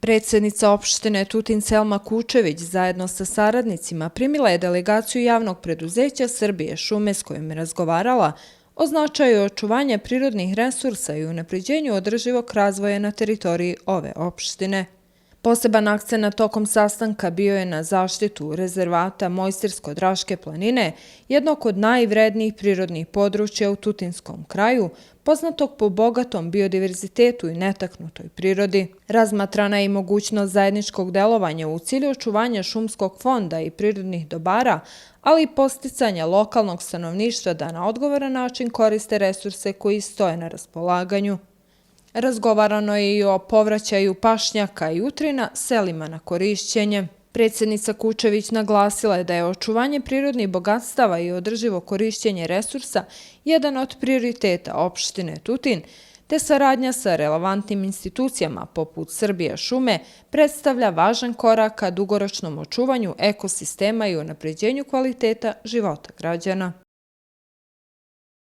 Predsjednica opštine Tutin Selma Kučević zajedno sa saradnicima primila je delegaciju javnog preduzeća Srbije šume s kojom je razgovarala o značaju očuvanja prirodnih resursa i unapređenju održivog razvoja na teritoriji ove opštine. Poseban akcenat tokom sastanka bio je na zaštitu rezervata Mojstirsko-Draške planine, jednog od najvrednijih prirodnih područja u Tutinskom kraju, poznatog po bogatom biodiverzitetu i netaknutoj prirodi. Razmatrana je i mogućnost zajedničkog delovanja u cilju očuvanja šumskog fonda i prirodnih dobara, ali i posticanja lokalnog stanovništva da na odgovoran način koriste resurse koji stoje na raspolaganju. Razgovarano je i o povraćaju pašnjaka i utrina selima na korišćenje. Predsjednica Kučević naglasila je da je očuvanje prirodnih bogatstava i održivo korišćenje resursa jedan od prioriteta opštine Tutin, te saradnja sa relevantnim institucijama poput Srbije šume predstavlja važan korak ka dugoročnom očuvanju ekosistema i unapređenju kvaliteta života građana.